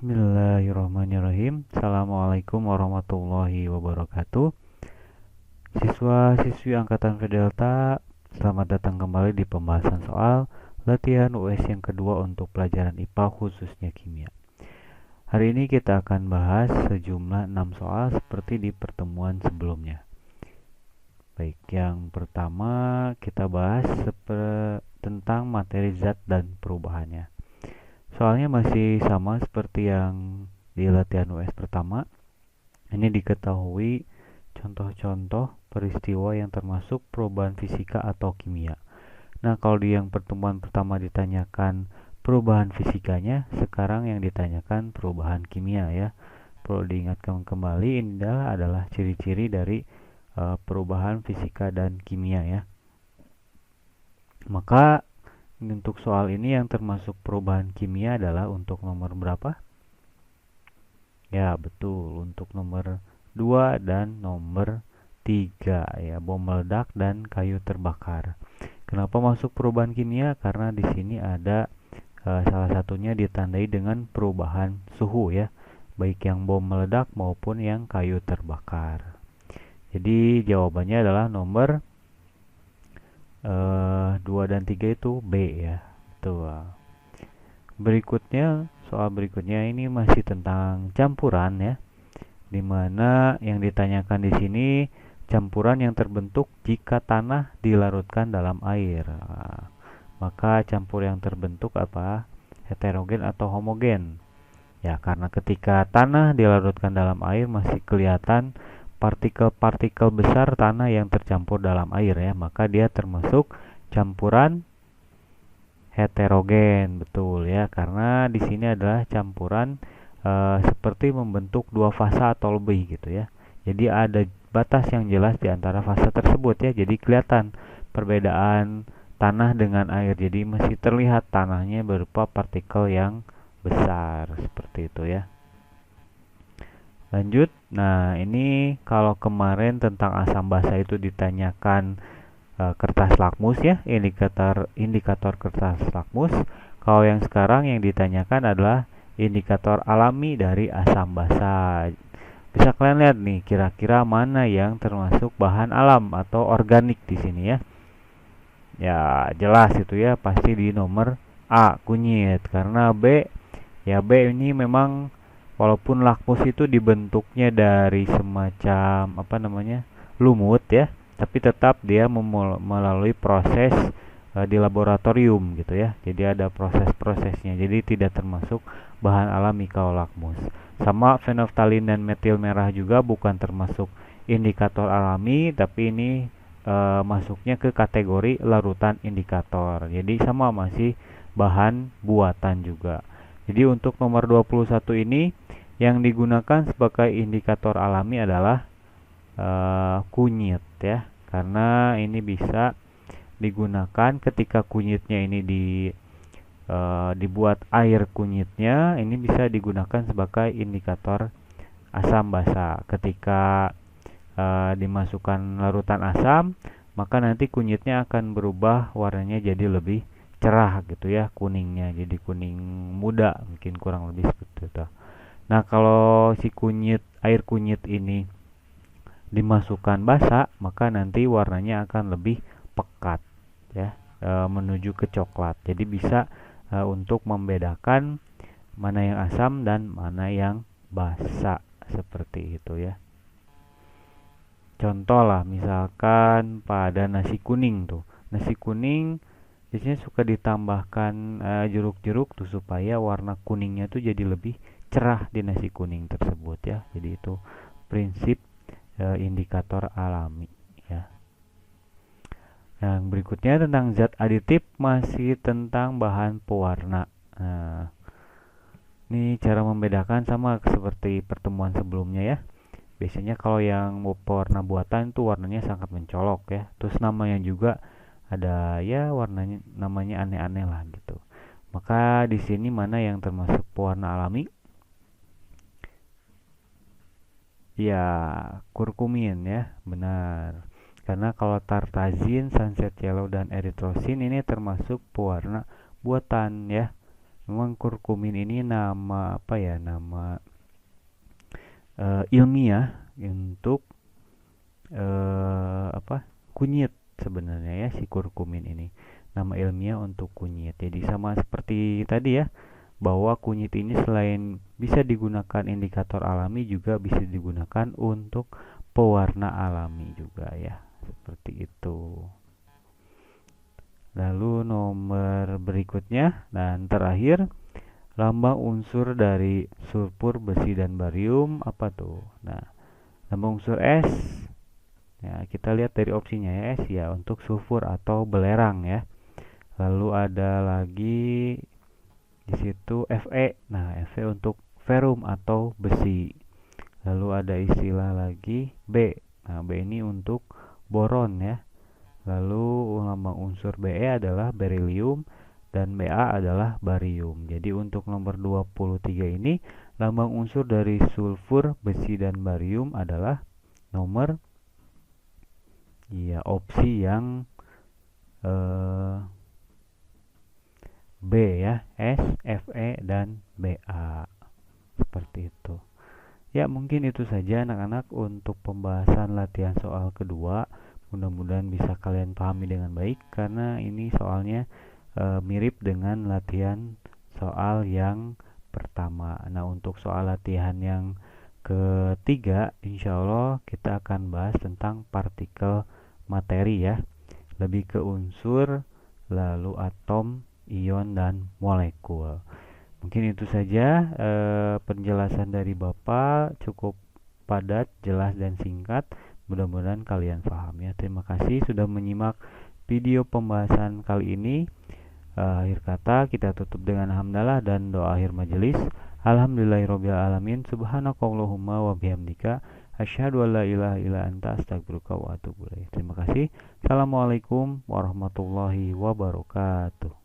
Bismillahirrahmanirrahim. Assalamualaikum warahmatullahi wabarakatuh. Siswa-siswi Angkatan Delta, selamat datang kembali di pembahasan soal latihan US yang kedua untuk pelajaran IPA khususnya kimia. Hari ini kita akan bahas sejumlah 6 soal seperti di pertemuan sebelumnya. Baik, yang pertama kita bahas tentang materi zat dan perubahannya. Soalnya masih sama seperti yang di latihan US pertama. Ini diketahui contoh-contoh peristiwa yang termasuk perubahan fisika atau kimia. Nah, kalau di yang pertemuan pertama ditanyakan perubahan fisikanya, sekarang yang ditanyakan perubahan kimia ya. Perlu diingatkan kembali, ini adalah ciri-ciri dari perubahan fisika dan kimia ya. Maka untuk soal ini yang termasuk perubahan kimia adalah untuk nomor berapa? Ya, betul. Untuk nomor 2 dan nomor 3 ya, bom meledak dan kayu terbakar. Kenapa masuk perubahan kimia? Karena di sini ada salah satunya ditandai dengan perubahan suhu ya, baik yang bom meledak maupun yang kayu terbakar. Jadi jawabannya adalah nomor 2 dan 3 itu B ya. Tuh. Berikutnya, soal berikutnya ini masih tentang campuran ya. Dimana yang ditanyakan di sini campuran yang terbentuk jika tanah dilarutkan dalam air. Maka campur yang terbentuk apa? Heterogen atau homogen? Ya, karena ketika tanah dilarutkan dalam air masih kelihatan partikel-partikel besar tanah yang tercampur dalam air ya, maka dia termasuk campuran heterogen, betul ya, karena di sini adalah campuran seperti membentuk dua fasa atau lebih gitu ya. Jadi ada batas yang jelas di antara fasa tersebut ya, jadi kelihatan perbedaan tanah dengan air, jadi masih terlihat tanahnya berupa partikel yang besar seperti itu ya. Lanjut, nah ini kalau kemarin tentang asam basa itu ditanyakan kertas lakmus ya, indikator kertas lakmus. Kalau yang sekarang yang ditanyakan adalah indikator alami dari asam basa. Bisa kalian lihat nih, kira-kira mana yang termasuk bahan alam atau organik di sini ya. Ya jelas itu ya, pasti di nomor A, kunyit. Karena B, ya B ini memang walaupun lakmus itu dibentuknya dari semacam lumut ya, tapi tetap dia melalui proses di laboratorium gitu ya. Jadi ada proses-prosesnya. Jadi tidak termasuk bahan alami kalau lakmus. Sama fenolftalin dan metil merah juga bukan termasuk indikator alami, tapi ini masuknya ke kategori larutan indikator. Jadi sama, masih bahan buatan juga. Jadi untuk nomor 21 ini yang digunakan sebagai indikator alami adalah kunyit ya, karena ini bisa digunakan ketika kunyitnya ini dibuat air kunyitnya, ini bisa digunakan sebagai indikator asam basa. Ketika dimasukkan larutan asam, maka nanti kunyitnya akan berubah warnanya jadi lebih cerah gitu ya, kuningnya jadi kuning muda, mungkin kurang lebih seperti itu. Nah, kalau si air kunyit ini dimasukkan basa, maka nanti warnanya akan lebih pekat ya, menuju ke coklat. Jadi bisa untuk membedakan mana yang asam dan mana yang basa seperti itu ya. Contoh lah, misalkan pada nasi kuning tuh. Nasi kuning biasanya suka ditambahkan jeruk-jeruk tuh supaya warna kuningnya tuh jadi lebih cerah di nasi kuning tersebut ya. Jadi itu prinsip indikator alami ya. Yang berikutnya tentang zat aditif, masih tentang bahan pewarna. Nah, ini cara membedakan sama seperti pertemuan sebelumnya ya. Biasanya kalau yang pewarna buatan itu warnanya sangat mencolok ya. Terus namanya juga ada ya, warnanya namanya aneh-aneh lah gitu. Maka di sini mana yang termasuk pewarna alami? Ya, kurkumin ya, benar. Karena kalau tartazin, sunset yellow dan erythrocin ini termasuk pewarna buatan ya. Memang kurkumin ini nama apa ya? Nama ilmiah untuk apa? Kunyit sebenarnya ya, si kurkumin ini. Nama ilmiah untuk kunyit. Jadi sama seperti tadi ya, bahwa kunyit ini selain bisa digunakan indikator alami juga bisa digunakan untuk pewarna alami juga ya. Seperti itu. Lalu nomor berikutnya dan terakhir, lambang unsur dari sulfur, besi, dan barium apa tuh? Nah, lambang unsur S. Ya, kita lihat dari opsinya ya, S ya untuk sulfur atau belerang ya. Lalu ada lagi di situ Fe. Nah, Fe untuk ferrum atau besi. Lalu ada istilah lagi B. Nah, B ini untuk boron ya. Lalu lambang unsur Be adalah berilium dan Ba adalah barium. Jadi untuk nomor 23 ini lambang unsur dari sulfur, besi, dan barium adalah nomor ya opsi yang B ya, S, Fe, dan Ba. Seperti itu. Ya, mungkin itu saja anak-anak untuk pembahasan latihan soal kedua. Mudah-mudahan bisa kalian pahami dengan baik karena ini soalnya mirip dengan latihan soal yang pertama. Nah, untuk soal latihan yang ketiga, insya Allah kita akan bahas tentang partikel materi ya. Lebih ke unsur, lalu atom, ion, dan molekul. Mungkin itu saja penjelasan dari Bapak, cukup padat, jelas, dan singkat. Mudah-mudahan kalian paham ya. Terima kasih sudah menyimak video pembahasan kali ini. Akhir kata kita tutup dengan hamdalah dan doa akhir majelis. Alhamdulillahirabbil alamin. Subhanakallahumma wa bihamdika asyhadu an la ilaha illa anta astaghfiruka wa atubu ilaik. Terima kasih. Assalamualaikum warahmatullahi wabarakatuh.